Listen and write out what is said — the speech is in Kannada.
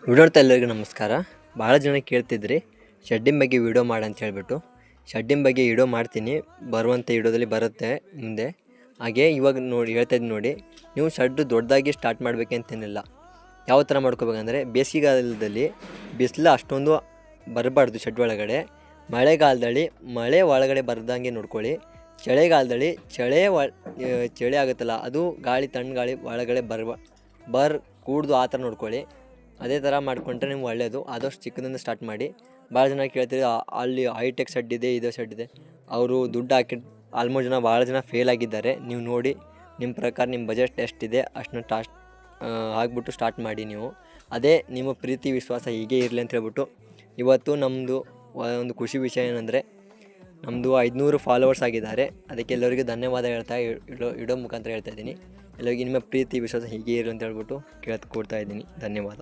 ವಿಡಿಯೋಡ್ತಾ ಎಲ್ಲರಿಗೂ ನಮಸ್ಕಾರ. ಭಾಳ ಜನ ಕೇಳ್ತಿದ್ರಿ ಶೆಡ್ಡಿನ ಬಗ್ಗೆ ವಿಡಿಯೋ ಮಾಡಿ ಅಂತ ಹೇಳ್ಬಿಟ್ಟು. ಶೆಡ್ಡಿನ ಬಗ್ಗೆ ವಿಡಿಯೋ ಮಾಡ್ತೀನಿ, ಬರುವಂಥ ವಿಡಿಯೋದಲ್ಲಿ ಬರುತ್ತೆ ಮುಂದೆ. ಹಾಗೆ ಇವಾಗ ಹೇಳ್ತಾಯಿದ್ದೀನಿ ನೋಡಿ, ನೀವು ಶೆಡ್ಡು ದೊಡ್ಡದಾಗಿ ಸ್ಟಾರ್ಟ್ ಮಾಡಬೇಕಂತೇನಿಲ್ಲ. ಯಾವ ಥರ ಮಾಡ್ಕೋಬೇಕಂದ್ರೆ, ಬೇಸಿಗೆಗಾಲದಲ್ಲಿ ಬಿಸಿಲು ಅಷ್ಟೊಂದು ಬರಬಾರ್ದು ಶೆಡ್ ಒಳಗಡೆ. ಮಳೆಗಾಲದಲ್ಲಿ ಮಳೆ ಒಳಗಡೆ ಬರ್ದಂಗೆ ನೋಡ್ಕೊಳ್ಳಿ. ಚಳಿಗಾಲದಲ್ಲಿ ಚಳಿ ಆಗುತ್ತಲ್ಲ, ಅದು ಗಾಳಿ ತಣ್ಣ ಗಾಳಿ ಒಳಗಡೆ ಕೂಡ್ದು ಆ ಥರ ನೋಡ್ಕೊಳ್ಳಿ. ಅದೇ ಥರ ಮಾಡಿಕೊಂಡ್ರೆ ನಿಮ್ಗೆ ಒಳ್ಳೆಯದು. ಆದಷ್ಟು ಚಿಕ್ಕದಿಂದ ಸ್ಟಾರ್ಟ್ ಮಾಡಿ. ಭಾಳ ಜನ ಕೇಳ್ತೀರಿ, ಅಲ್ಲಿ ಹೈಟೆಕ್ ಶೆಡ್ ಇದೆ, ಇದು ಶೆಡ್ ಇದೆ, ಅವರು ದುಡ್ಡು ಹಾಕಿ ಆಲ್ಮೋಸ್ಟ್ ಭಾಳ ಜನ ಫೇಲ್ ಆಗಿದ್ದಾರೆ. ನೀವು ನೋಡಿ, ನಿಮ್ಮ ಪ್ರಕಾರ ನಿಮ್ಮ ಬಜೆಟ್ ಎಷ್ಟಿದೆ ಅಷ್ಟನ್ನ ಹಾಕ್ಬಿಟ್ಟು ಸ್ಟಾರ್ಟ್ ಮಾಡಿ. ನೀವು ಅದೇ ನಿಮ್ಮ ಪ್ರೀತಿ ವಿಶ್ವಾಸ ಹೀಗೆ ಇರಲಿ ಅಂತ ಹೇಳ್ಬಿಟ್ಟು ಇವತ್ತು ನಮ್ಮದು ಒಂದು ಖುಷಿ ವಿಷಯ ಏನಂದರೆ, ನಮ್ಮದು 500 ಫಾಲೋವರ್ಸ್ ಆಗಿದ್ದಾರೆ. ಅದಕ್ಕೆ ಎಲ್ಲರಿಗೂ ಧನ್ಯವಾದ ಇಡೋ ಮುಖಾಂತರ ಹೇಳ್ತಾಯಿದ್ದೀನಿ. ಎಲ್ಲರಿಗೂ ನಿಮ್ಮ ಪ್ರೀತಿ ವಿಶ್ವಾಸ ಹೀಗೆ ಇರಲಿ ಅಂತ ಹೇಳ್ಬಿಟ್ಟು ಕೊಡ್ತಾಯಿದ್ದೀನಿ. ಧನ್ಯವಾದ.